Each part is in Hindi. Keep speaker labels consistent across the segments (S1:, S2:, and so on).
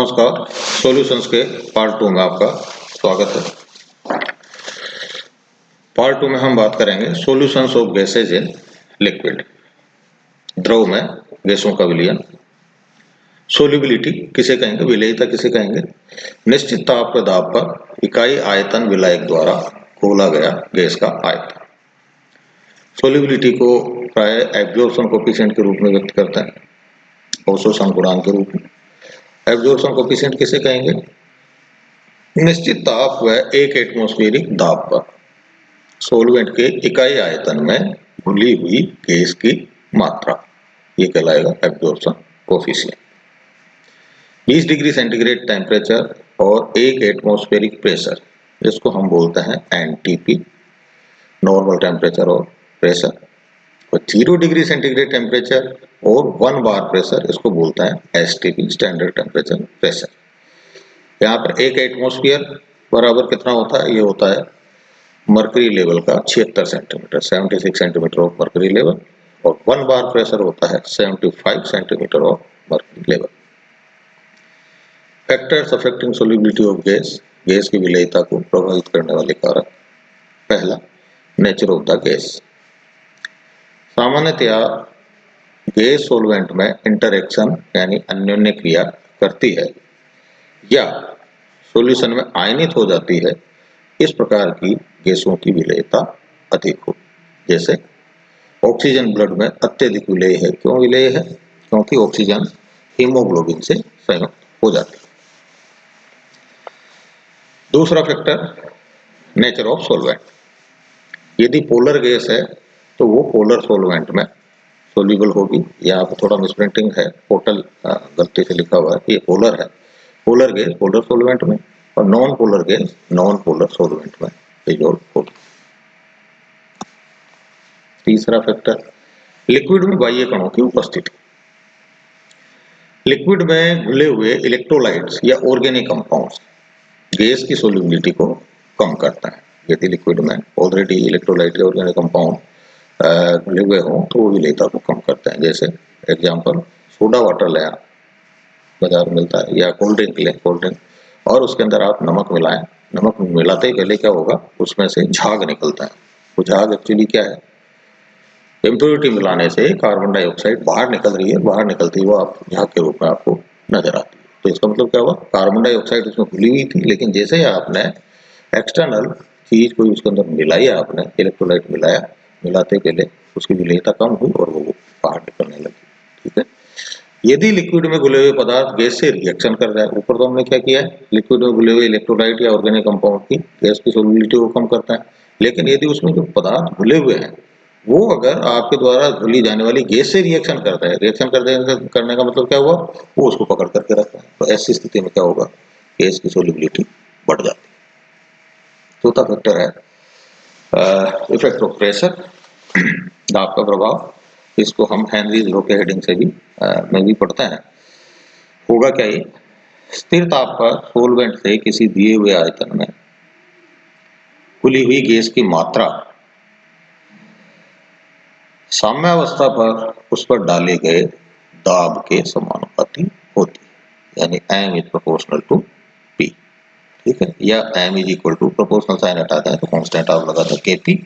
S1: नमस्कार। सॉल्यूशंस के पार्ट 2 में आपका स्वागत है। पार्ट 2 में हम बात करेंगे solutions of gases in liquid. द्रव में गैसों का विलयन। सोल्युबिलिटी किसे कहेंगे, विलेयता किसे कहेंगे। निश्चित ताप के दाब पर इकाई आयतन विलायक द्वारा खोला गया गैस का आयतन। सोल्युबिलिटी को प्राय एब्जॉर्प्शन कोएफिशिएंट के रूप में व्यक्त करते हैं, अवशोषण गुणांक के रूप में। एब्जॉर्प्शन कोएफिशिएंट किसे कहेंगे, निश्चित ताप व एक एटमॉस्फेरिक दाब पर सोलवेंट के इकाई आयतन में घुली हुई गैस की मात्रा, ये कहलाएगा absorption coefficient. 20 degree centigrade temperature और एक एटमॉस्फेरिक प्रेशर, जिसको हम बोलते हैं एनटीपी, नॉर्मल टेम्परेचर और प्रेशर, और 0 डिग्री सेंटीग्रेड टेम्परेचर और 1 बार प्रेशर, इसको बोलते हैं एसटीपी, स्टैंडर्ड टेम्परेचर प्रेशर। यहाँ पर एक एटमॉस्फेयर बराबर कितना होता है, ये होता है मर्करी लेवल का 76 centimetre, 76 centimetre of mercury level, और 1 बार प्रेशर होता है 75 centimetre of mercury level. Factors affecting solubility of gas, gas की विलेयता को प्रभावित करने वाले कारक। पहला, नेचर ऑफ द गैस। सामान्यतया गैस सोलवेंट में इंटरेक्शन यानी अन्योन्य क्रिया करती है या सॉल्यूशन में आयनित हो जाती है, इस प्रकार की गैसों की विलेयता अधिक हो। जैसे ऑक्सीजन ब्लड में अत्यधिक विलेय है। क्यों विलेय है? क्योंकि ऑक्सीजन हीमोग्लोबिन से संयुक्त हो जाती है। दूसरा फैक्टर, नेचर ऑफ सॉल्वेंट। यदि पोलर गैस है तो वो पोलर सॉल्वेंट में सोल्यूबल होगी। यहाँ पर थोड़ा मिसप्रिंटिंग है, टोटल गलती से लिखा हुआ है कि ये पोलर है। पोलर गैस पोलर सॉल्वेंट में और non polar gas non polar solvent में डिसॉल्व होगी। तीसरा फैक्टर, लिक्विड में बाह्य कणों की उपस्थिति। लिक्विड में घुले हुए इलेक्ट्रोलाइट्स या ऑर्गेनिक कंपाउंड्स गैस की सोल्युबिलिटी को कम करता है। यदि लिक्विड में ऑलरेडी इलेक्ट्रोलाइट या ऑर्गेनिक कंपाउंड घुले हुए हों तो वो विलेयता को कम करते हैं। जैसे एग्जांपल, सोडा वाटर लें, बाजार में मिलता है, या कोल्ड ड्रिंक लें, कोल्ड ड्रिंक, और उसके अंदर आप नमक मिलाएं। नमक मिलाते ही पहले क्या होगा, उसमें से झाग निकलता है। वो झाग एक्चुअली क्या है, इम्प्योरिटी मिलाने से कार्बन डाइऑक्साइड बाहर निकल रही है, बाहर निकलती हुआ आप झाग के रूप में आपको नजर आती है। तो इसका मतलब क्या हुआ, कार्बन डाइऑक्साइड उसमें घुली हुई थी, लेकिन जैसे ही आपने एक्सटर्नल चीज कोई उसके अंदर मिलाई, आपने इलेक्ट्रोलाइट मिलाया, मिलाते पहले उसकी विलेयता कम हुई और वो बाहर निकलने लगी। ठीक है। यदि लिक्विड में घुले हुए पदार्थ गैस से रिएक्शन कर जाए, ऊपर तो हमने क्या किया है, लिक्विड में घुले हुए इलेक्ट्रोलाइट या ऑर्गेनिक कंपाउंड की गैस की सोल्युबिलिटी को कम करता है, लेकिन यदि उसमें जो पदार्थ घुले हुए हैं वो अगर आपके द्वारा घुली जाने वाली गैस से रिएक्शन करता है, रिएक्शन करने का मतलब क्या हुआ, वो उसको पकड़ करके रखता है। तो ऐसी स्थिति में क्या होगा, गैस की सोल्युबिलिटी बढ़ जाती है। चौथा फैक्टर है इफेक्ट ऑफ प्रेशर, दाब का प्रभाव। इसको हम हेनरीज लॉ के हेडिंग से भी में भी पढ़ते हैं। होगा क्या, ये स्थिर ताप पर सोलवेंट से किसी दिए हुए आयतन में खुली हुई गैस की मात्रा साम्यावस्था पर उस पर डाले गए दाब के समानुपाती होती है, यानी m इज प्रोपोर्शनल टू p। ठीक है, या m इज इक्वल टू, प्रोपोर्शनल साइन हटाते हैं तो कांस्टेंट आप लगाते हैं kp,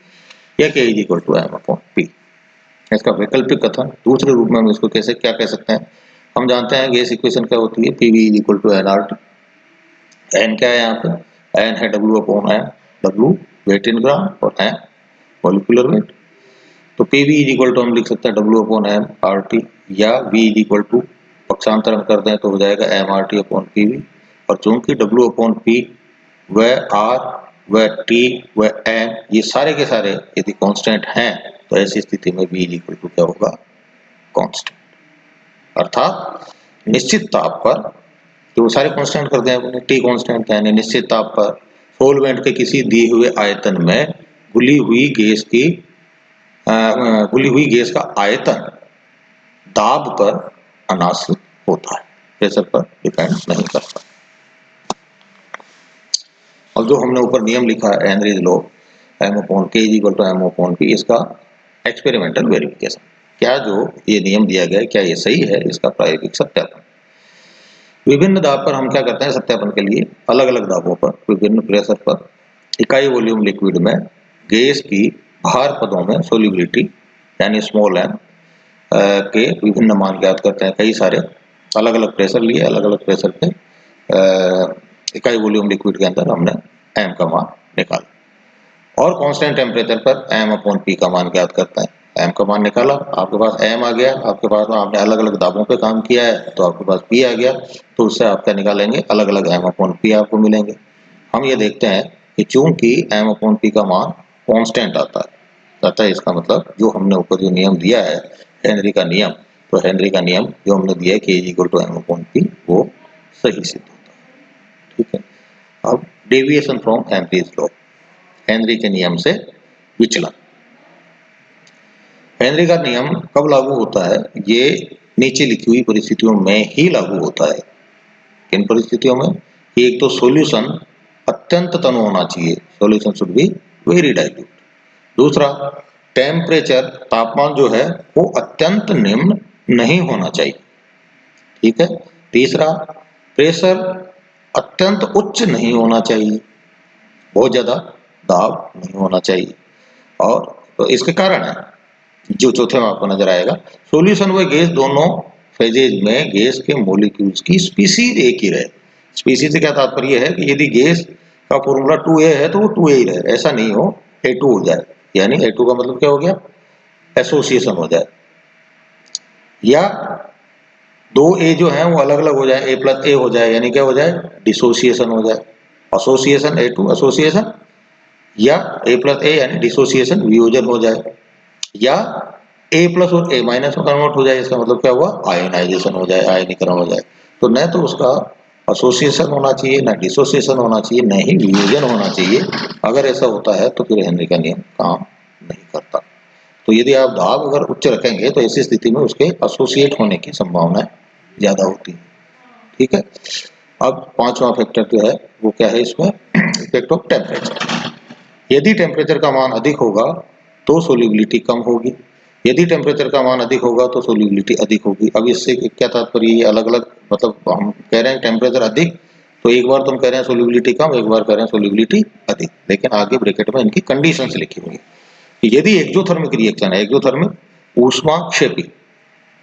S1: या k is equal to m upon p। इसका वैकल्पिक कथन दूसरे रूप में हम इसको कैसे क्या कह सकते हैं, हम जानते हैं गैस इक्वेशन क्या होती है, pv is equal to nRT। n क्या है, यहाँ पे n है w upon m, w weight in gram और m मॉलिक्यूलर वेट। तो pv इज इक्वल टू हम लिख सकते हैं w अपॉन m RT, या v इज इक्वल टू पक्षांतरण कर दें तो हो जाएगा m RT अपॉन pv। और चूंकि w अपॉन p व r व t व m ये सारे के सारे यदि कांस्टेंट हैं तो ऐसी स्थिति में v इज इक्वल टू क्या होगा, कांस्टेंट। अर्थात निश्चित ताप पर, तो सारे कांस्टेंट कर दें अपने, t कांस्टेंट है, निश्चित ताप पर सोलवेंट के किसी दिए हुए आयतन में घुली हुई गैस का आयतन दाब पर अनाश्रित होता है, प्रेशर पर डिपेंड नहीं करता। और जो हमने ऊपर नियम लिखा है Henry's law, m upon k is equal to m upon p, इसका एक्सपेरिमेंटल वेरिफिकेशन, क्या जो ये नियम दिया गया है क्या ये सही है, इसका प्रायोगिक सत्यापन। विभिन्न दाब पर हम क्या करते हैं सत्यापन के लिए, अलग अलग दाबों पर विभिन्न प्रेशर पर इकाई वॉल्यूम लिक्विड में गैस की भार पदों में सोल्यूबिलिटी यानी स्मॉल एम के विभिन्न मान ज्ञात करते हैं। कई सारे अलग अलग प्रेशर लिए, अलग अलग प्रेशर पे इकाई वॉल्यूम लिक्विड के अंदर हमने एम का मान निकाला और कांस्टेंट टेम्परेचर पर एम अपॉन पी का मान ज्ञात करते हैं। एम का मान निकाला, आपके पास एम आ गया, आपके पास आपने अलग अलग दाबों पे काम किया है तो आपके पास पी आ गया, तो उससे आप क्या निकालेंगे, अलग अलग एम अपॉन पी आपको मिलेंगे। हम ये देखते हैं कि चूंकि एम अपॉन पी का मान कांस्टेंट आता है, अतः इसका मतलब जो हमने ऊपर जो नियम दिया है हेनरी का नियम, तो हेनरी का नियम जो हमने दिया है K is equal to M upon P, वो सही सिद्ध होता है। ठीक है, अब deviation from Henry's law, Henry के नियम से विचलन। हेनरी का नियम कब लागू होता है, ये नीचे लिखी हुई परिस्थितियों में ही लागू होता है। किन परिस्थितियों में, एक तो सॉल्यूशन अत्यंत तनु होना चाहिए, solution should be very dilute. दूसरा, टेम्परेचर तापमान जो है वो अत्यंत निम्न नहीं होना चाहिए। ठीक है। तीसरा, प्रेशर अत्यंत उच्च नहीं होना चाहिए, बहुत ज्यादा दाब नहीं होना चाहिए। और तो इसके कारण है जो चौथे में आपको नजर आएगा, सॉल्यूशन व गैस दोनों फेजेज में गैस के मॉलिक्यूल्स की स्पीसीज एक ही रहे। स्पीसीज से क्या तात्पर्य है कि यदि गैस का फॉर्मूला 2A है तो वो 2A ही रहे, ऐसा नहीं हो A2 हो जाए, यानी A2 का मतलब क्या हो गया, एसोसिएशन हो जाए, या 2A जो है वो अलग अलग हो जाए, A प्लस A हो जाए, यानी क्या हो जाए, डिसोसिएशन हो जाए। एसोसिएशन A2 एसोसिएशन, या A प्लस A यानी डिसोसिएशन वियोजन हो जाए, या A प्लस और A माइनस में कन्वर्ट हो जाए, इसका मतलब क्या हुआ, आयोनाइजेशन हो जाए, आयनीकरण हो जाए। तो न तो उसका एसोसिएशन होना चाहिए, न डिसोसिएशन होना चाहिए, न ही वियोजन होना चाहिए। अगर ऐसा होता है तो फिर हेनरी का नियम काम नहीं करता। तो यदि आप दाब अगर उच्च रखेंगे तो ऐसी स्थिति में उसके एसोसिएट होने की संभावना ज्यादा होती है। ठीक है। अब पांचवा फैक्टर जो है वो क्या है इसमें, इफेक्ट ऑफ टेम्परेचर। यदि टेम्परेचर का मान अधिक होगा तो सोल्यूबिलिटी कम होगी, यदि टेम्परेचर का मान अधिक होगा तो सोल्यूबिलिटी अधिक होगी। अब इससे क्या तात्पर्य, ये अलग अलग मतलब हम कह रहे हैं टेम्परेचर अधिक, तो एक बार तुम कह रहे हैं सोल्यूबिलिटी कम, एक बार कह रहे हैं सोल्यूबिलिटी अधिक, लेकिन आगे ब्रैकेट में इनकी कंडीशंस लिखी हुई है। यदि एक्सोथर्मिक रिएक्शन है, एक्सोथर्मिक ऊष्माक्षेपी,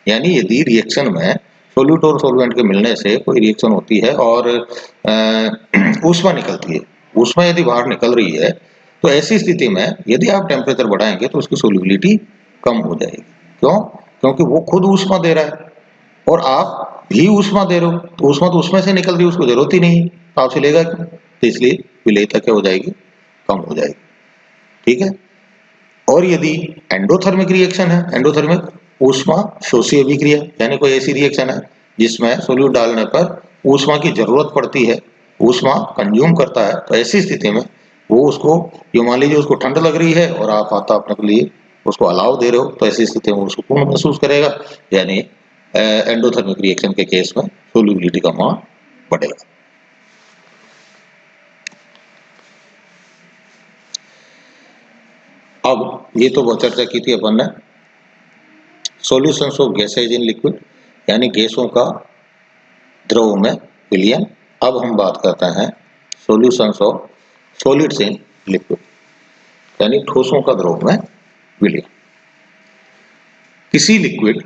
S1: यानी यदि रिएक्शन में सोल्यूट और सॉल्वेंट के मिलने से कोई रिएक्शन होती है और ऊष्मा निकलती है, ऊष्मा यदि बाहर निकल रही है, तो ऐसी स्थिति में यदि आप टेम्परेचर बढ़ाएंगे तो उसकी सोल्यूबिलिटी कम हो जाएगी। क्यों? क्योंकि वो खुद ऊष्मा दे रहा है और आप भी ऊष्मा दे रहे हो, तो ऊष्मा तो उसमें से निकल रही है, उसको जरूरत ही नहीं, तो आपसे लेगा क्यों, तो इसलिए विलेयता क्या हो जाएगी, कम हो जाएगी। ठीक है। और यदि एंडोथर्मिक रिएक्शन है, एंडोथर्मिक ऊष्मा शोषी अभिक्रिया, यानी कोई ऐसी रिएक्शन है जिसमें सोल्यूट डालने पर ऊष्मा की जरूरत पड़ती है, ऊष्मा कंज्यूम करता है, तो ऐसी स्थिति में वो उसको, ये मान लीजिए उसको ठंड लग रही है और आप आता अपने के लिए उसको अलाव दे रहे हो, तो ऐसी स्थिति में उसको पूर्ण महसूस करेगा, यानी एंडोथर्मिक रिएक्शन के केस में सोल्यूबिलिटी का मान बढ़ेगा। अब ये तो बहुत चर्चा की थी अपन ने solutions of gases in liquid, यानी गैसों का द्रव में विलयन। अब हम बात करते हैं solutions of solids in liquid, यानी ठोसों का द्रव में विलयन। किसी लिक्विड,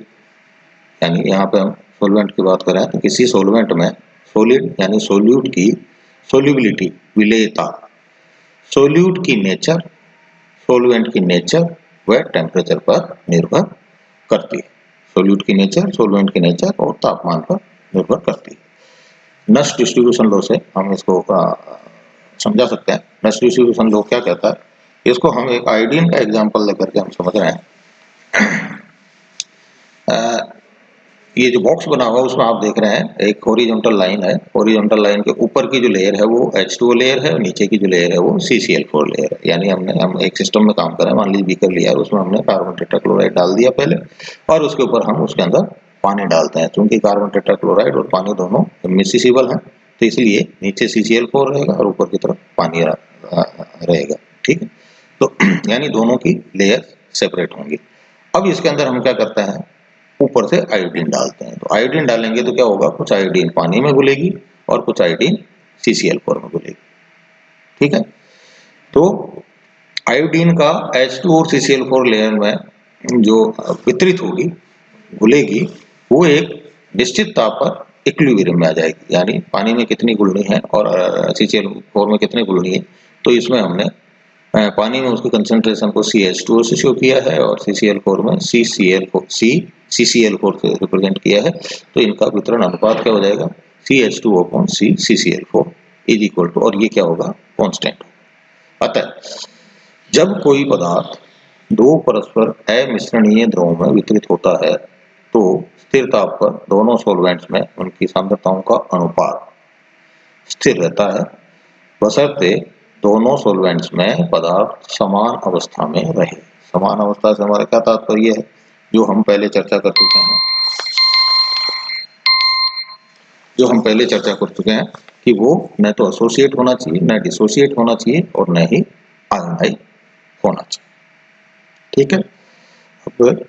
S1: यानी यहाँ पे हम सॉल्वेंट की बात करें तो किसी सॉल्वेंट में सॉलिड यानी सोल्यूट की सोल्यूबिलिटी, विलेयता, सोल्यूट की नेचर, सॉल्वेंट की नेचर व टेम्परेचर पर निर्भर करती है। सोल्यूट की नेचर, सॉल्वेंट की नेचर और तापमान पर निर्भर करती है। नश डिस्ट्रीब्यूशन लॉ से हम इसको समझा सकते हैं। नश डिस्ट्रीब्यूशन लॉ क्या कहता है, इसको हम एक आयोडीन का एग्जांपल लेकर के हम समझ रहे हैं। ये जो बॉक्स बना हुआ है उसमें आप देख रहे हैं एक हॉरिजॉन्टल लाइन है, हॉरिजॉन्टल लाइन के ऊपर की जो लेयर है वो H2O लेयर है और नीचे की जो लेयर है वो CCl4 लेयर है। यानी हम एक सिस्टम में काम कर रहे हैं, मान लीजिए बीकर लिया है, उसमें हमने कार्बन टेट्राक्लोराइड डाल दिया पहले और उसके ऊपर हम उसके अंदर पानी डालते हैं। क्योंकि कार्बन टेट्राक्लोराइड और पानी दोनों मिसिसिबल है, तो इसलिए नीचे CCl4 रहेगा और ऊपर की तरफ पानी रहेगा। ठीक है, तो यानी दोनों की लेयर सेपरेट होंगी। अब इसके अंदर हम क्या करते हैं, ऊपर से आयोडीन डालते हैं। तो आयोडीन डालेंगे तो क्या होगा, कुछ आयोडीन पानी में घुलेगी और कुछ आयोडीन CCl4 में घुलेगी। ठीक है, तो आयोडीन का H2 और CCl4 लेयर में जो वितरित होगी, घुलेगी, वो एक निश्चित ताप पर इक्विलिब्रियम में आ जाएगी, यानी पानी में कितनी घुलनी है और CCl4 में कितनी घुलनी है। तो इसमें हमने पानी में उसकी कंसंट्रेशन को CH2O से शो किया है और CCl4 में CCl4 से रिप्रेजेंट किया है। तो इनका वितरण अनुपात क्या हो जाएगा, CH2O/C CCl4 is equal to, और ये क्या होगा, कांस्टेंट। अतः जब कोई पदार्थ दो परस्पर अमिश्रणीय द्रवों में वितरित होता है तो स्थिर ताप पर दोनों सॉल्वेंट्स में उनकी सांद्रताओं का अनुपात स्थिर रहता है, बशर्ते दोनों सॉल्वेंट्स में पदार्थ समान अवस्था में रहे। समान अवस्था से हमारा क्या तात्पर्य है, जो हम पहले चर्चा कर चुके हैं कि वो न तो एसोसिएट होना चाहिए, न डिसोसिएट होना चाहिए और न ही आयोनाइज होना चाहिए। ठीक है, अब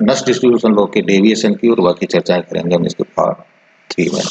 S1: नस्ट डिस्ट्रीब्यूशन लॉ के डेविएशन की और बाकी चर्चाएं करेंगे हम इसके पार्ट 3 में।